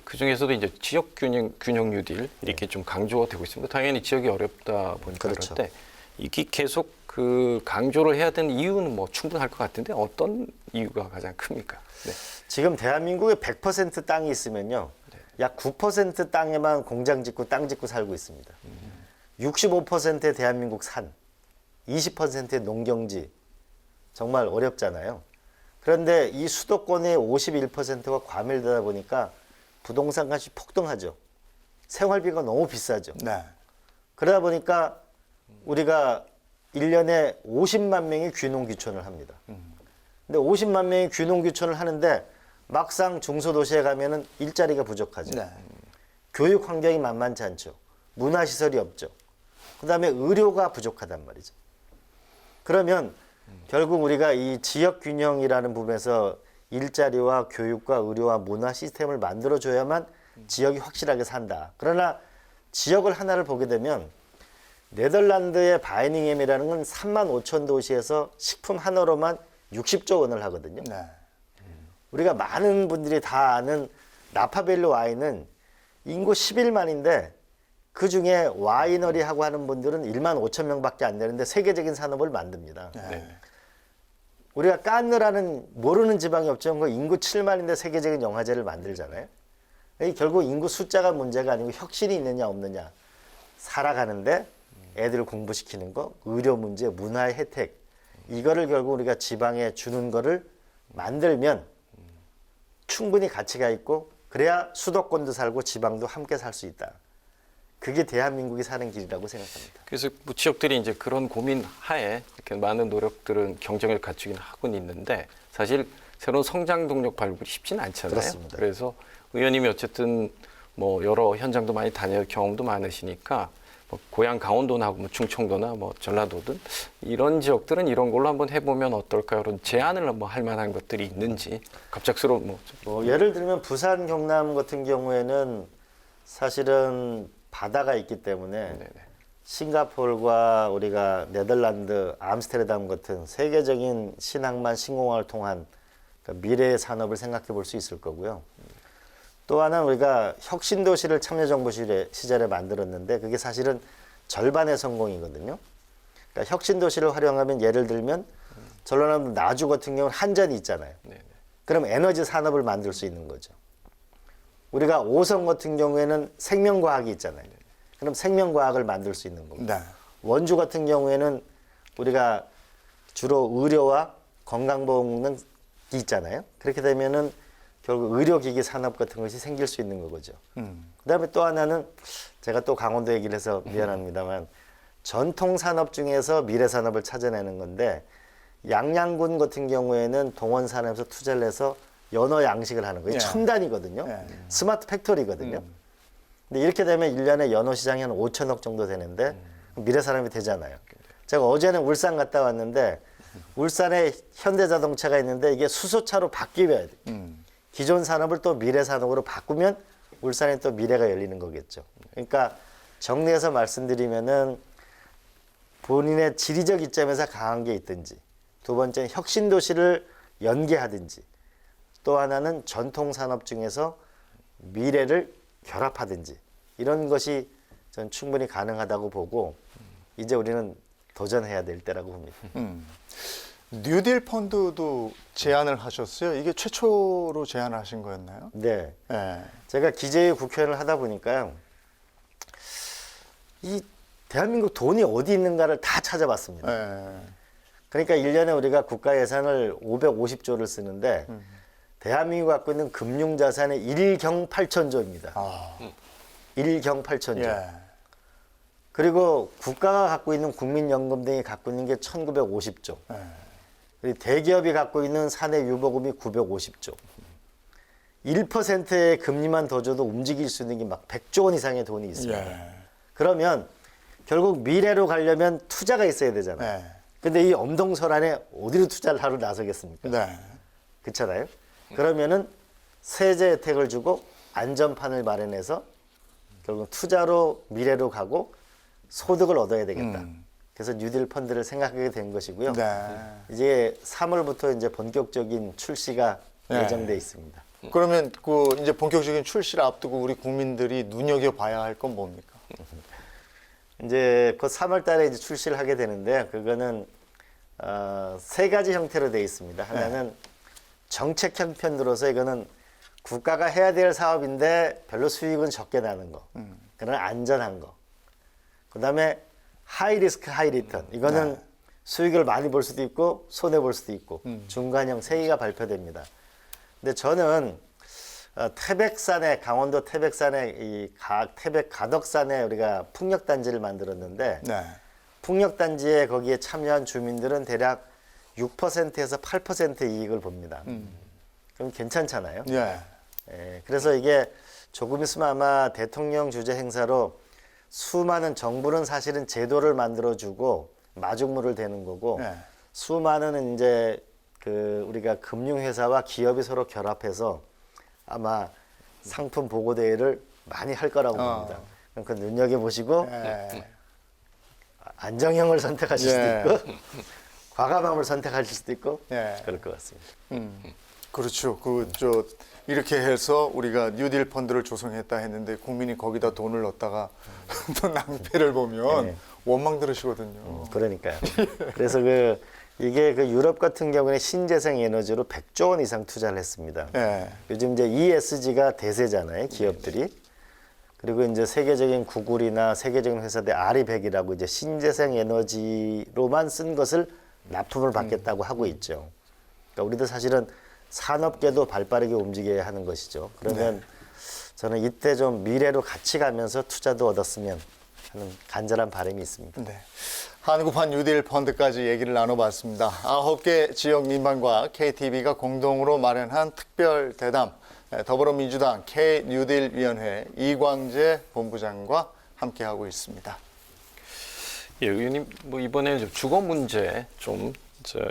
그 중에서도 이제 지역 균형 뉴딜 이렇게 좀 강조가 되고 있습니다. 당연히 지역이 어렵다 보니까 그렇죠. 그런데 이게 계속 그 강조를 해야 되는 이유는 뭐 충분할 것 같은데 어떤 이유가 가장 큽니까? 네. 지금 대한민국에 100% 땅이 있으면요. 약 9% 땅에만 공장 짓고 땅 짓고 살고 있습니다. 65%의 대한민국 산, 20%의 농경지, 정말 어렵잖아요. 그런데 이 수도권의 51%가 과밀되다 보니까 부동산 값이 폭등하죠. 생활비가 너무 비싸죠. 네. 그러다 보니까 우리가 1년에 50만 명이 귀농귀촌을 합니다. 근데 50만 명이 귀농귀촌을 하는데 막상 중소도시에 가면은 일자리가 부족하죠. 네. 교육 환경이 만만치 않죠. 문화시설이 없죠. 그 다음에 의료가 부족하단 말이죠. 그러면 결국 우리가 이 지역균형이라는 부분에서 일자리와 교육과 의료와 문화 시스템을 만들어줘야만 지역이 확실하게 산다. 그러나 지역을 하나를 보게 되면 네덜란드의 바이닝햄이라는 건 3만 5천 도시에서 식품 하나로만 60조 원을 하거든요. 네. 우리가 많은 분들이 다 아는 나파밸리 와인은 인구 11만인데 그 중에 와이너리 하고 하는 분들은 1만 5천 명밖에 안 되는데 세계적인 산업을 만듭니다. 네. 우리가 깐느라는 모르는 지방이 없지만 그 인구 7만인데 세계적인 영화제를 만들잖아요. 이 결국 인구 숫자가 문제가 아니고 혁신이 있느냐 없느냐. 살아가는데 애들을 공부시키는 거, 의료 문제, 문화의 혜택 이거를 결국 우리가 지방에 주는 거를 만들면 충분히 가치가 있고 그래야 수도권도 살고 지방도 함께 살 수 있다. 그게 대한민국이 사는 길이라고 생각합니다. 그래서 뭐 지역들이 이제 그런 고민 하에 이렇게 많은 노력들은 경쟁을 갖추긴 하고 있는데 사실 새로운 성장 동력 발굴이 쉽지는 않잖아요. 그렇습니다. 그래서 의원님이 어쨌든 뭐 여러 현장도 많이 다녀 경험도 많으시니까 뭐 고향 강원도나 하고 뭐 충청도나 뭐 전라도든 이런 지역들은 이런 걸로 한번 해보면 어떨까요? 이런 제안을 뭐 할 만한 것들이 있는지 갑작스러운 예를 들면 부산 경남 같은 경우에는 사실은 바다가 있기 때문에 네네. 싱가포르와 우리가 네덜란드, 암스테르담 같은 세계적인 신항만 신공항을 통한 그러니까 미래의 산업을 생각해 볼 수 있을 거고요. 또 하나는 우리가 혁신도시를 참여정부 시절에 만들었는데 그게 사실은 절반의 성공이거든요. 그러니까 혁신도시를 활용하면 예를 들면 전라남도 나주 같은 경우는 한전이 있잖아요. 네네. 그럼 에너지 산업을 만들 수 있는 거죠. 우리가 오성 같은 경우에는 생명과학이 있잖아요. 그럼 생명과학을 만들 수 있는 거고. 네. 원주 같은 경우에는 우리가 주로 의료와 건강보험은 있잖아요. 그렇게 되면은 결국 의료기기 산업 같은 것이 생길 수 있는 거죠. 그다음에 또 하나는 제가 또 강원도 얘기를 해서 미안합니다만 전통 산업 중에서 미래 산업을 찾아내는 건데 양양군 같은 경우에는 동원 산업에서 투자를 해서 연어 양식을 하는 거예요. 예. 첨단이거든요. 예. 스마트 팩토리거든요. 근데 이렇게 되면 1년에 연어 시장이 한 5천억 정도 되는데 미래 산업이 되잖아요. 제가 어제는 울산 갔다 왔는데 울산에 현대자동차가 있는데 이게 수소차로 바뀌어야 돼요. 기존 산업을 또 미래 산업으로 바꾸면 울산에 또 미래가 열리는 거겠죠. 그러니까 정리해서 말씀드리면은 본인의 지리적 이점에서 강한 게 있든지 두 번째는 혁신도시를 연계하든지 또 하나는 전통 산업 중에서 미래를 결합하든지 이런 것이 전 충분히 가능하다고 보고 이제 우리는 도전해야 될 때라고 봅니다. 뉴딜 펀드도 제안을 하셨어요. 이게 최초로 제안하신 거였나요? 네. 네. 제가 기재위 국회의원을 하다 보니까요. 이 대한민국 돈이 어디 있는가를 다 찾아봤습니다. 네. 그러니까 1년에 우리가 국가 예산을 550조를 쓰는데 대한민국이 갖고 있는 금융자산의 1경 8천조입니다. 아. 1경 8천조. 예. 그리고 국가가 갖고 있는 국민연금 등이 갖고 있는 게 1950조. 예. 그리고 대기업이 갖고 있는 사내 유보금이 950조. 1%의 금리만 더 줘도 움직일 수 있는 게 막 100조 원 이상의 돈이 있습니다. 예. 그러면 결국 미래로 가려면 투자가 있어야 되잖아요. 네. 근데 이 엄동설안에 어디로 투자를 하러 나서겠습니까? 네. 그렇잖아요. 그러면은 세제 혜택을 주고 안전판을 마련해서 결국 투자로 미래로 가고 소득을 얻어야 되겠다. 그래서 뉴딜 펀드를 생각하게 된 것이고요. 네. 이제 3월부터 이제 본격적인 출시가 네. 예정돼 있습니다. 그러면 그 이제 본격적인 출시를 앞두고 우리 국민들이 눈여겨 봐야 할 건 뭡니까? 이제 그 3월 달에 이제 출시를 하게 되는데 그거는 세 가지 형태로 되어 있습니다. 하나는 정책 형편으로서 이거는 국가가 해야 될 사업인데 별로 수익은 적게 나는 거. 그러나 안전한 거. 그다음에 하이 리스크 하이 리턴. 이거는 수익을 많이 볼 수도 있고 손해 볼 수도 있고 중간형 세 개가 발표됩니다. 근데 저는 태백산에 강원도 태백산에 이 태백 가덕산에 우리가 풍력 단지를 만들었는데 네. 풍력 단지에 거기에 참여한 주민들은 대략 6%에서 8% 이익을 봅니다. 그럼 괜찮잖아요. 예. 예, 그래서 이게 조금 있으면 아마 대통령 주재 행사로 수많은 정부는 사실은 제도를 만들어주고 마중물을 대는 거고 네. 수많은 이제 그 우리가 금융회사와 기업이 서로 결합해서 아마 상품 보고 대회를 많이 할 거라고 봅니다. 그럼 그 눈여겨 보시고 예. 안정형을 선택하실 예. 수도 있고 과감함을 선택하실 수도 있고 예. 그럴 것 같습니다. 그렇죠. 이렇게 해서 우리가 뉴딜 펀드를 조성했다 했는데 국민이 거기다 돈을 넣었다가 또 낭패를 보면 네. 원망 들으시거든요. 그러니까요. 그래서 이게 유럽 같은 경우는 신재생 에너지로 100조 원 이상 투자를 했습니다. 예. 요즘 이제 ESG가 대세잖아요, 기업들이. 그리고 이제 세계적인 구글이나 세계적인 회사들 아리백이라고 이제 신재생 에너지로만 쓴 것을 납품을 받겠다고 하고 있죠. 그러니까 우리도 사실은 산업계도 발빠르게 움직여야 하는 것이죠. 그러면 저는 이때 좀 미래로 같이 가면서 투자도 얻었으면 하는 간절한 바람이 있습니다. 네. 한국판 뉴딜 펀드까지 얘기를 나눠봤습니다. 9개 지역 민방과 KTV가 공동으로 마련한 특별 대담, 더불어민주당 K-뉴딜 위원회 이광재 본부장과 함께하고 있습니다. 예, 의원님, 뭐 이번에 주거 문제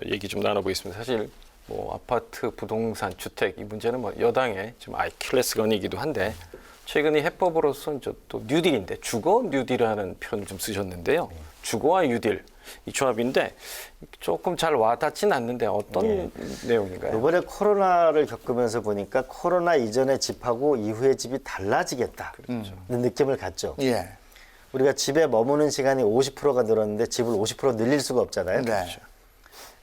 얘기 좀 나눠보겠습니다. 사실 뭐 아파트, 부동산, 주택 이 문제는 뭐 여당의 좀 아킬레스건이기도 한데 최근에 해법으로서는 또 뉴딜인데 주거 뉴딜이라는 표현을 좀 쓰셨는데요. 주거와 뉴딜 이 조합인데 조금 잘 와닿지는 않는데 어떤 내용인가요? 이번에 코로나를 겪으면서 보니까 코로나 이전의 집하고 이후의 집이 달라지겠다. 는 느낌을 갖죠. 예. 우리가 집에 머무는 시간이 50%가 늘었는데 집을 50% 늘릴 수가 없잖아요. 네.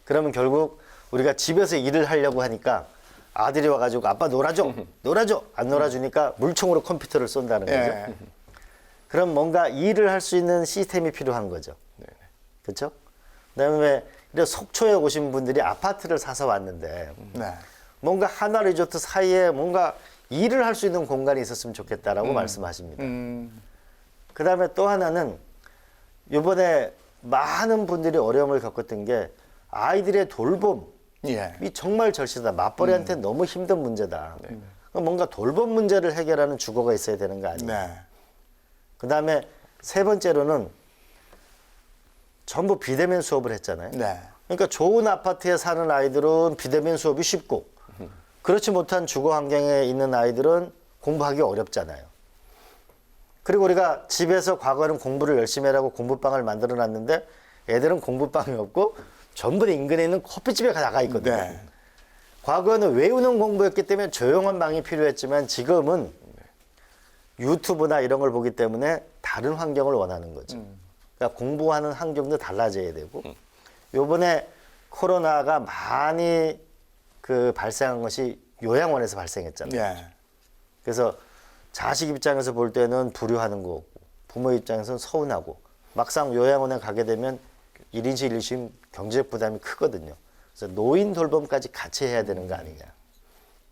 그러면 결국 우리가 집에서 일을 하려고 하니까 아들이 와가지고 아빠 놀아줘, 놀아줘. 안 놀아주니까 물총으로 컴퓨터를 쏜다는 거죠. 예. 그럼 뭔가 일을 할 수 있는 시스템이 필요한 거죠. 그렇죠? 그다음에 이런 속초에 오신 분들이 아파트를 사서 왔는데 네. 뭔가 하나 리조트 사이에 뭔가 일을 할 수 있는 공간이 있었으면 좋겠다라고 말씀하십니다. 그다음에 또 하나는 이번에 많은 분들이 어려움을 겪었던 게 아이들의 돌봄이 예. 정말 절실하다. 맞벌이한테 너무 힘든 문제다. 그럼 뭔가 돌봄 문제를 해결하는 주거가 있어야 되는 거 아니에요? 네. 그다음에 세 번째로는 전부 비대면 수업을 했잖아요. 네. 그러니까 좋은 아파트에 사는 아이들은 비대면 수업이 쉽고 그렇지 못한 주거 환경에 있는 아이들은 공부하기 어렵잖아요. 그리고 우리가 집에서 과거에는 공부를 열심히 하라고 공부방을 만들어 놨는데 애들은 공부방이 없고 전부 다 인근에 있는 커피집에 나가 있거든요. 네. 과거에는 외우는 공부였기 때문에 조용한 방이 필요했지만 지금은 유튜브나 이런 걸 보기 때문에 다른 환경을 원하는 거죠. 그러니까 공부하는 환경도 달라져야 되고 요번에 코로나가 많이 발생한 것이 요양원에서 발생했잖아요. 예. 그래서 자식 입장에서 볼 때는 불효하는 거고 부모 입장에서는 서운하고 막상 요양원에 가게 되면 1인실 1심 경제적 부담이 크거든요. 그래서 노인 돌봄까지 같이 해야 되는 거 아니냐.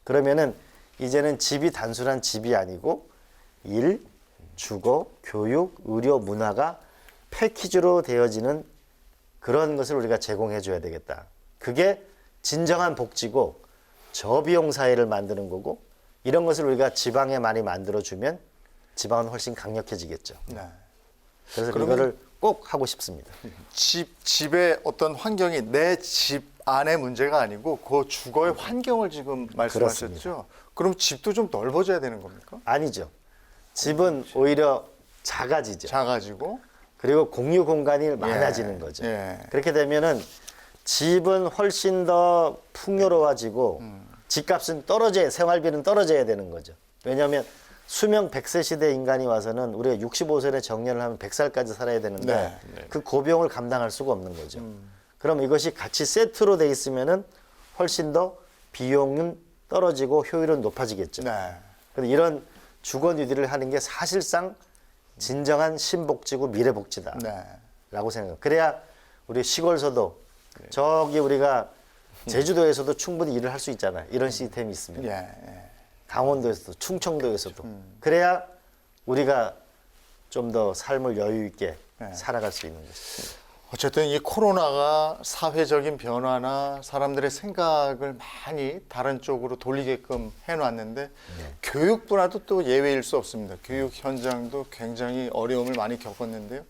그러면은 이제는 집이 단순한 집이 아니고 일, 주거, 교육, 의료, 문화가 패키지로 되어지는 그런 것을 우리가 제공해 줘야 되겠다. 그게 진정한 복지고 저비용 사회를 만드는 거고 이런 것을 우리가 지방에 많이 만들어주면 지방은 훨씬 강력해지겠죠. 네. 그래서 그러면- 이거를 꼭 하고 싶습니다. 집의 어떤 환경이 내 집 안의 문제가 아니고 그 주거의 환경을 지금 말씀하셨죠. 그럼 집도 좀 넓어져야 되는 겁니까? 아니죠. 집은 오히려 작아지죠. 작아지고. 그리고 공유 공간이 많아지는 거죠. 예. 그렇게 되면은 집은 훨씬 더 풍요로워지고 집값은 떨어져야 생활비는 떨어져야 되는 거죠. 왜냐하면 수명 100세 시대 인간이 와서는 우리가 65세에 정년을 하면 100살까지 살아야 되는데 네. 그 고비용을 감당할 수가 없는 거죠. 그럼 이것이 같이 세트로 돼 있으면은 훨씬 더 비용은 떨어지고 효율은 높아지겠죠. 네. 근데 이런 주거 뉴딜을 하는 게 사실상 진정한 신복지고 미래복지다. 네. 라고 생각해요. 그래야 우리 시골서도 저기 우리가 제주도에서도 충분히 일을 할 수 있잖아요. 이런 시스템이 있으면. 예. 예. 강원도에서도 충청도에서도. 그래야 우리가 좀 더 삶을 여유 있게 살아갈 수 있는 것이죠. 어쨌든 이 코로나가 사회적인 변화나 사람들의 생각을 많이 다른 쪽으로 돌리게끔 해놨는데 교육 분야도 또 예외일 수 없습니다. 교육 현장도 굉장히 어려움을 많이 겪었는데요.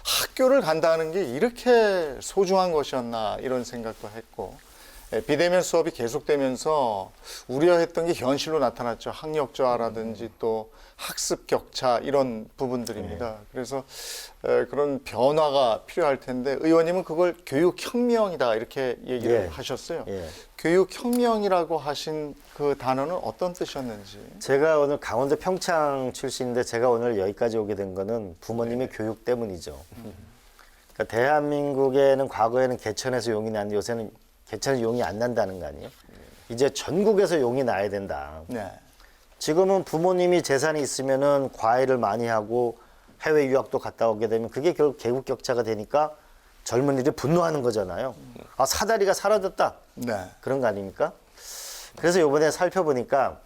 학교를 간다는 게 이렇게 소중한 것이었나 이런 생각도 했고 비대면 수업이 계속되면서 우려했던 게 현실로 나타났죠. 학력 저하라든지 또 학습 격차 이런 부분들입니다. 그래서 그런 변화가 필요할 텐데 의원님은 그걸 교육혁명이다 이렇게 얘기를 예. 하셨어요. 예. 교육혁명이라고 하신 그 단어는 어떤 뜻이었는지. 제가 오늘 강원도 평창 출신인데 제가 오늘 여기까지 오게 된 거는 부모님의 교육 때문이죠. 그러니까 대한민국에는 과거에는 개천에서 용이 났는데 요새는 개천에서 용이 안 난다는 거 아니에요? 이제 전국에서 용이 나야 된다. 네. 지금은 부모님이 재산이 있으면은 과외를 많이 하고 해외 유학도 갔다 오게 되면 그게 결국 계급 격차가 되니까 젊은이들이 분노하는 거잖아요. 아, 사다리가 사라졌다. 네. 그런 거 아닙니까? 그래서 이번에 살펴보니까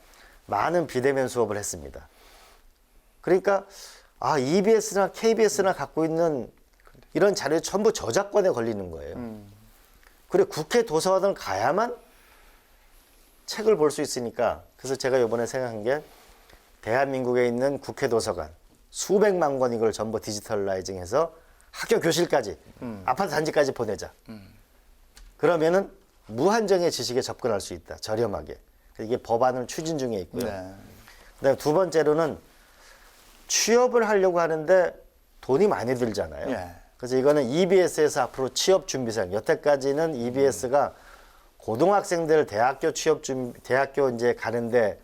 많은 비대면 수업을 했습니다. 그러니까 아, EBS나 KBS나 갖고 있는 이런 자료 전부 저작권에 걸리는 거예요. 그래 국회 도서관을 가야만 책을 볼 수 있으니까 그래서 제가 이번에 생각한 게 대한민국에 있는 국회 도서관 수백만 권 이걸 전부 디지털라이징해서 학교 교실까지 아파트 단지까지 보내자. 그러면은 무한정의 지식에 접근할 수 있다. 저렴하게. 이게 법안을 추진 중에 있고요. 네. 그다음에 두 번째로는 취업을 하려고 하는데 돈이 많이 들잖아요. 예. 그래서 이거는 EBS에서 앞으로 취업 준비생. 여태까지는 EBS가 고등학생들 대학교 대학교 이제 가는데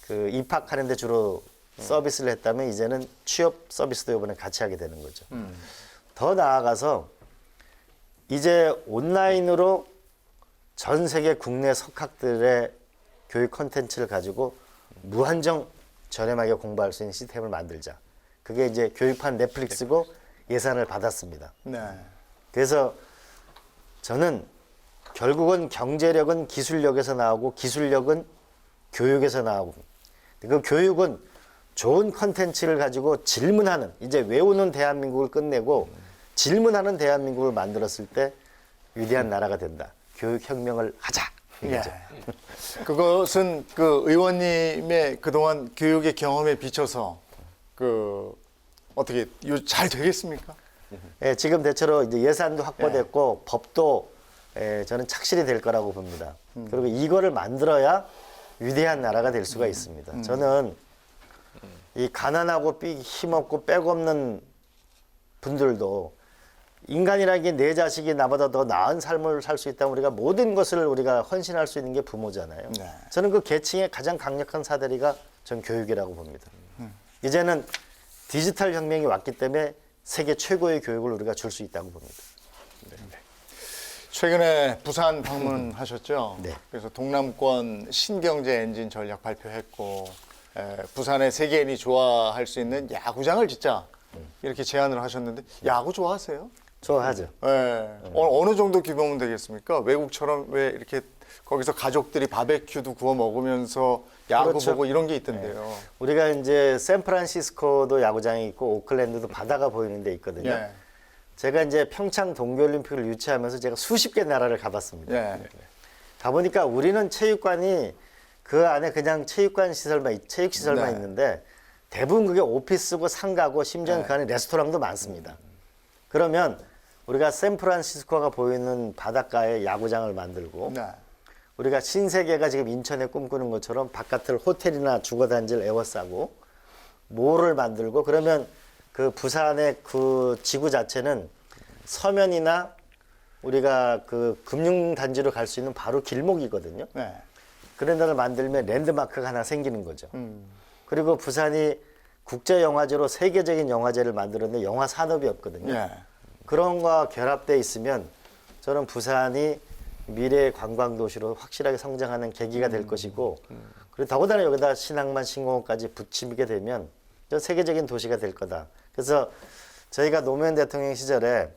그 입학하는데 주로 서비스를 했다면 이제는 취업 서비스도 이번에 같이 하게 되는 거죠. 더 나아가서 이제 온라인으로 전 세계 국내 석학들의 교육 콘텐츠를 가지고 무한정 저렴하게 공부할 수 있는 시스템을 만들자. 그게 이제 교육판 넷플릭스고 예산을 받았습니다. 네. 그래서 저는 결국은 경제력은 기술력에서 나오고 기술력은 교육에서 나오고 그 교육은 좋은 컨텐츠를 가지고 질문하는 이제 외우는 대한민국을 끝내고 질문하는 대한민국을 만들었을 때 위대한 나라가 된다. 교육혁명을 하자. 이거죠. 예. 그것은 그 의원님의 그동안 교육의 경험에 비춰서 그 어떻게 잘 되겠습니까? 예, 지금 대체로 이제 예산도 확보됐고 법도 저는 착실히 될 거라고 봅니다. 그리고 이거를 만들어야 위대한 나라가 될 수가 있습니다. 저는 이 가난하고 힘없고 빽 없는 분들도 인간이라는 게 내 자식이 나보다 더 나은 삶을 살 수 있다면 우리가 모든 것을 우리가 헌신할 수 있는 게 부모잖아요. 네. 저는 그 계층의 가장 강력한 사다리가 전 교육이라고 봅니다. 이제는 디지털 혁명이 왔기 때문에 세계 최고의 교육을 우리가 줄 수 있다고 봅니다. 최근에 부산 방문하셨죠? 네. 그래서 동남권 신경제 엔진 전략 발표했고 부산의 세계인이 좋아할 수 있는 야구장을 짓자 이렇게 제안을 하셨는데 야구 좋아하세요? 좋아하죠. 예. 어느 정도 규모면 되겠습니까? 외국처럼 왜 이렇게 거기서 가족들이 바베큐도 구워 먹으면서 야구 그렇죠. 보고 이런 게 있던데요. 우리가 이제 샌프란시스코도 야구장이 있고 오클랜드도 바다가 보이는 데 있거든요. 예. 제가 이제 평창 동계올림픽을 유치하면서 제가 수십 개 나라를 가봤습니다. 예. 가보니까 우리는 체육관이 그 안에 그냥 체육 시설만 네. 있는데 대부분 그게 오피스고 상가고 심지어는 그 안에 레스토랑도 많습니다. 그러면 우리가 샌프란시스코가 보이는 바닷가에 야구장을 만들고 네. 우리가 신세계가 지금 인천에 꿈꾸는 것처럼 바깥을 호텔이나 주거단지를 에워싸고 몰을 만들고 그러면 그 부산의 그 지구 자체는 서면이나 우리가 그 금융단지로 갈 수 있는 바로 길목이거든요. 네. 그런 데를 만들면 랜드마크가 하나 생기는 거죠. 그리고 부산이 국제영화제로 세계적인 영화제를 만들었는데 영화 산업이 없거든요. 예. 그런 거와 결합돼 있으면 저는 부산이 미래의 관광 도시로 확실하게 성장하는 계기가 될 것이고, 그리고 더군다나 여기다 신항만 신공항까지 붙이게 되면 전 세계적인 도시가 될 거다. 그래서 저희가 노무현 대통령 시절에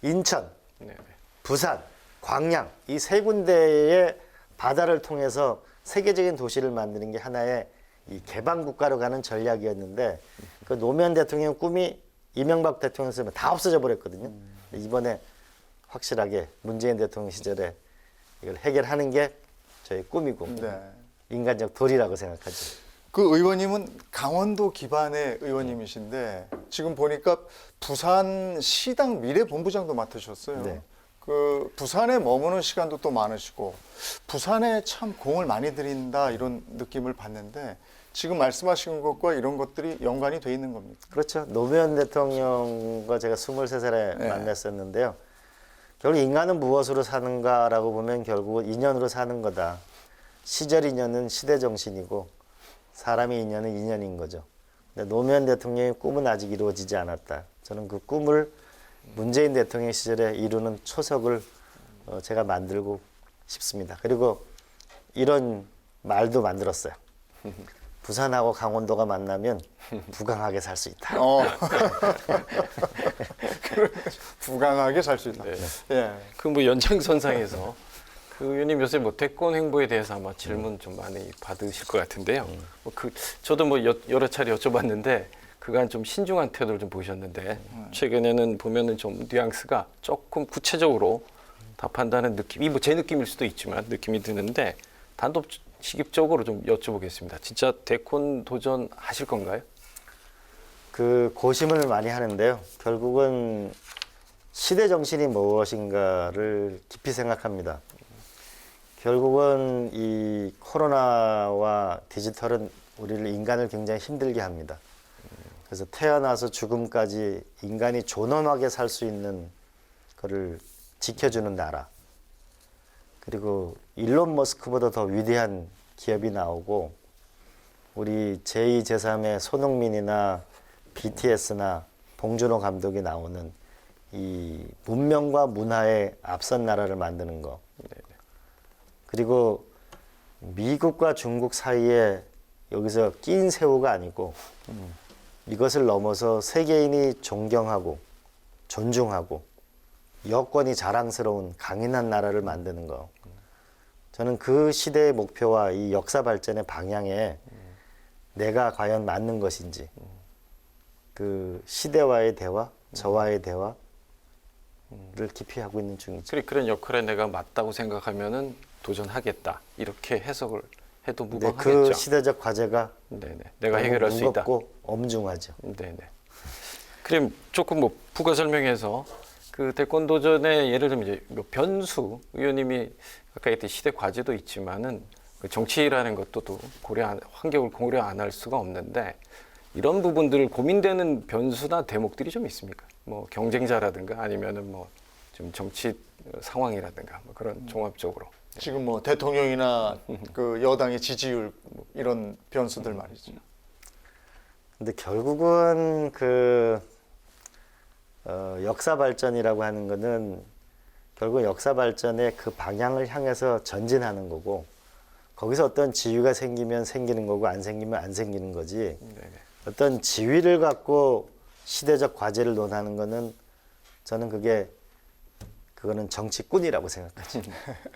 인천, 네. 부산, 광양 이 세 군데의 바다를 통해서 세계적인 도시를 만드는 게 하나의 이 개방 국가로 가는 전략이었는데, 그 노무현 대통령 꿈이 이명박 대통령 시절에 다 없어져 버렸거든요. 이번에 확실하게 문재인 대통령 시절에 이걸 해결하는 게 저희 꿈이고 네. 인간적 도리라고 생각하죠. 그 의원님은 강원도 기반의 의원님이신데 지금 보니까 부산 시당 미래본부장도 맡으셨어요. 네. 그 부산에 머무는 시간도 또 많으시고 부산에 참 공을 많이 들인다 이런 느낌을 받는데 지금 말씀하신 것과 이런 것들이 연관이 돼 있는 겁니다. 그렇죠. 노무현 대통령과 제가 23살에 네. 만났었는데요. 결국 인간은 무엇으로 사는가라고 보면 결국은 인연으로 사는 거다. 시절 인연은 시대 정신이고 사람의 인연은 인연인 거죠. 근데 노무현 대통령의 꿈은 아직 이루어지지 않았다. 저는 그 꿈을 문재인 대통령 시절에 이루는 초석을 제가 만들고 싶습니다. 그리고 이런 말도 만들었어요. 부산하고 강원도가 만나면 부강하게 살 수 있다. 부강하게 살 수 있다. 네. 예. 그 뭐 연장선상에서 그 의원님 요새 뭐 대권 행보에 대해서 아마 질문 좀 많이 받으실 것 같은데요. 저도 뭐 여러 차례 여쭤봤는데 그간 좀 신중한 태도를 좀 보이셨는데 최근에는 보면은 좀 뉘앙스가 조금 구체적으로 답한다는 느낌이 뭐 제 느낌일 수도 있지만 느낌이 드는데 단도직입적으로 좀 여쭤보겠습니다. 진짜 대권 도전하실 건가요? 그 고심을 많이 하는데요. 결국은 시대 정신이 무엇인가를 깊이 생각합니다. 결국은 이 코로나와 디지털은 우리를 인간을 굉장히 힘들게 합니다. 그래서 태어나서 죽음까지 인간이 존엄하게 살 수 있는 거를 지켜주는 나라. 그리고 일론 머스크보다 더 위대한 기업이 나오고 우리 제2, 제3의 손흥민이나 BTS나 봉준호 감독이 나오는 이 문명과 문화의 앞선 나라를 만드는 거. 그리고 미국과 중국 사이에 여기서 낀 새우가 아니고 이것을 넘어서 세계인이 존경하고 존중하고 여권이 자랑스러운 강인한 나라를 만드는 거. 저는 그 시대의 목표와 이 역사 발전의 방향에 내가 과연 맞는 것인지 그 시대와의 대화, 저와의 대화를 깊이 하고 있는 중이죠. 그런 역할에 내가 맞다고 생각하면은 도전하겠다 이렇게 해석을 해도 근데 무방하겠죠. 그 시대적 과제가 네네. 내가 해결할 수 있다. 무겁고 엄중하죠. 네네. 그럼 조금 뭐 부가 설명해서 그 대권 도전에 예를 들면 이제 뭐 변수 의원님이 아까 했던 시대 과제도 있지만은 그 정치라는 것도 또 환경을 고려 안 할 수가 없는데 이런 부분들 고민되는 변수나 대목들이 좀 있습니까? 뭐 경쟁자라든가 아니면은 뭐 좀 정치 상황이라든가 뭐 그런 종합적으로. 지금 뭐 대통령이나 그 여당의 지지율 뭐 이런 변수들 말이죠. 근데 결국은 그 역사 발전이라고 하는 거는 결국 역사 발전의 그 방향을 향해서 전진하는 거고 거기서 어떤 지위가 생기면 생기는 거고 안 생기면 안 생기는 거지. 네네. 어떤 지위를 갖고 시대적 과제를 논하는 거는 저는 그거는 정치꾼이라고 생각하죠.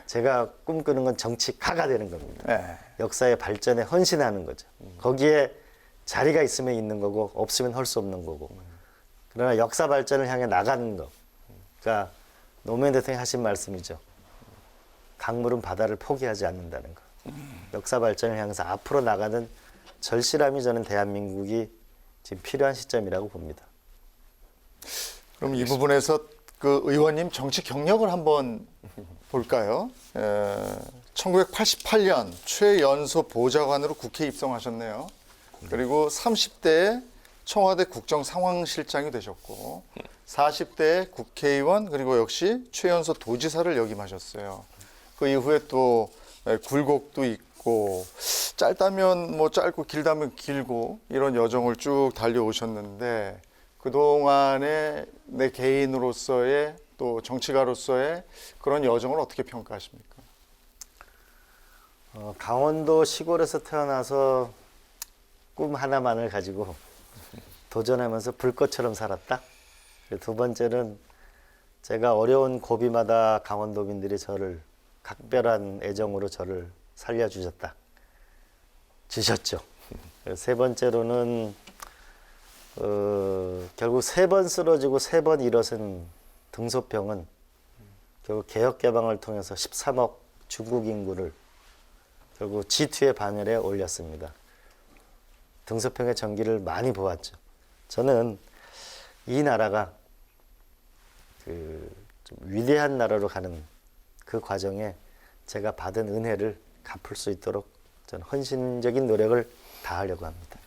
제가 꿈꾸는 건 정치가가 되는 겁니다. 네. 역사의 발전에 헌신하는 거죠. 거기에 자리가 있으면 있는 거고 없으면 할 수 없는 거고. 그러나 역사 발전을 향해 나가는 거. 그러니까 노무현 대통령이 하신 말씀이죠. 강물은 바다를 포기하지 않는다는 거. 역사 발전을 향해서 앞으로 나가는 절실함이 저는 대한민국이 지금 필요한 시점이라고 봅니다. 그럼 이 부분에서 그 의원님 정치 경력을 한번 볼까요? 1988년 최연소 보좌관으로 국회에 입성하셨네요. 그리고 30대에 청와대 국정상황실장이 되셨고 40대에 국회의원 그리고 역시 최연소 도지사를 역임하셨어요. 그 이후에 또 굴곡도 있고 짧다면 뭐 짧고 길다면 길고 이런 여정을 쭉 달려오셨는데 그동안에 내 개인으로서의 또 정치가로서의 그런 여정을 어떻게 평가하십니까? 강원도 시골에서 태어나서 꿈 하나만을 가지고 도전하면서 불꽃처럼 살았다. 두 번째는 제가 어려운 고비마다 강원도민들이 저를 각별한 애정으로 저를 살려주셨다. 주셨죠. 세 번째로는 결국 3번 쓰러지고 3번 일어선 등소평은 결국 개혁개방을 통해서 13억 중국 인구를 결국 G2의 반열에 올렸습니다. 등소평의 전기를 많이 보았죠. 저는 이 나라가 좀 위대한 나라로 가는 그 과정에 제가 받은 은혜를 갚을 수 있도록 저는 헌신적인 노력을 다하려고 합니다.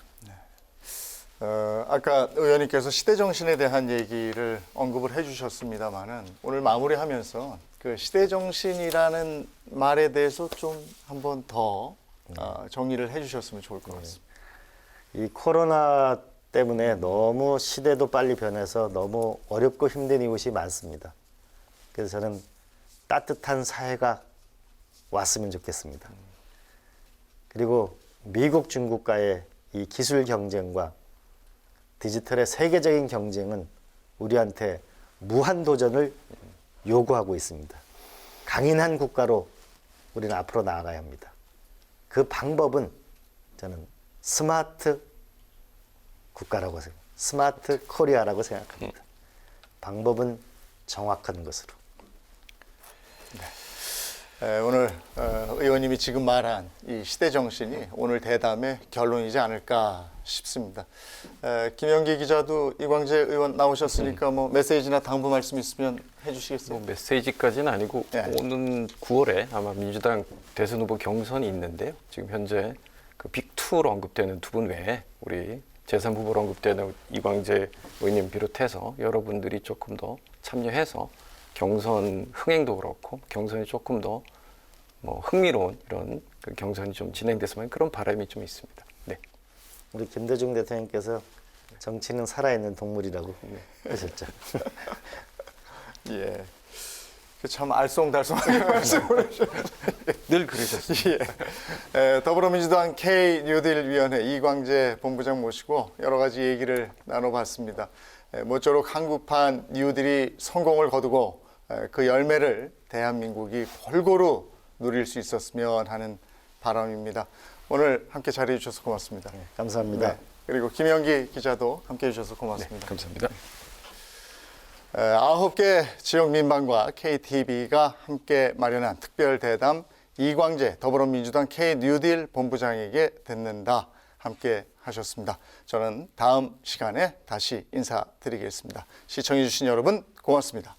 아까 의원님께서 시대정신에 대한 얘기를 언급을 해주셨습니다만은 오늘 마무리하면서 그 시대정신이라는 말에 대해서 좀 한번 더 정리를 해주셨으면 좋을 것 같습니다. 이 코로나 때문에 너무 시대도 빨리 변해서 너무 어렵고 힘든 이웃이 많습니다. 그래서 저는 따뜻한 사회가 왔으면 좋겠습니다. 그리고 미국, 중국과의 이 기술 경쟁과 디지털의 세계적인 경쟁은 우리한테 무한 도전을 요구하고 있습니다. 강인한 국가로 우리는 앞으로 나아가야 합니다. 그 방법은 저는 스마트 국가라고 생각합니다. 스마트 코리아라고 생각합니다. 방법은 정확한 것으로. 오늘 의원님이 지금 말한 이 시대정신이 오늘 대담의 결론이지 않을까 싶습니다. 김영기 기자도 이광재 의원 나오셨으니까 뭐 메시지나 당부 말씀 있으면 해주시겠어요? 뭐 메시지까지는 아니고 네. 오는 9월에 아마 민주당 대선 후보 경선이 있는데요. 지금 현재 그 빅2로 언급되는 두 분 외에 우리 제3후보로 언급되는 이광재 의원님 비롯해서 여러분들이 조금 더 참여해서 경선 흥행도 그렇고 경선이 조금 더 뭐 흥미로운 이런 그 경선이 좀 진행됐으면 그런 바람이 좀 있습니다. 네. 우리 김대중 대통령께서 정치는 살아있는 동물이라고 하셨죠. 예. 참 알쏭달쏭하게 말씀을 해주셨어요. 늘 그러셨습니다. 예. 더불어민주당 K-뉴딜 위원회 이광재 본부장 모시고 여러 가지 얘기를 나눠봤습니다. 모쪼록 한국판 뉴딜이 성공을 거두고 그 열매를 대한민국이 골고루 누릴 수 있었으면 하는 바람입니다. 오늘 함께 자리해 주셔서 고맙습니다. 네, 감사합니다. 네. 그리고 김영기 기자도 함께 해주셔서 고맙습니다. 네, 감사합니다. 9개 지역 민방과 KTV가 함께 마련한 특별 대담 이광재 더불어민주당 K-뉴딜 본부장에게 듣는다 함께 하셨습니다. 저는 다음 시간에 다시 인사드리겠습니다. 시청해 주신 여러분 고맙습니다.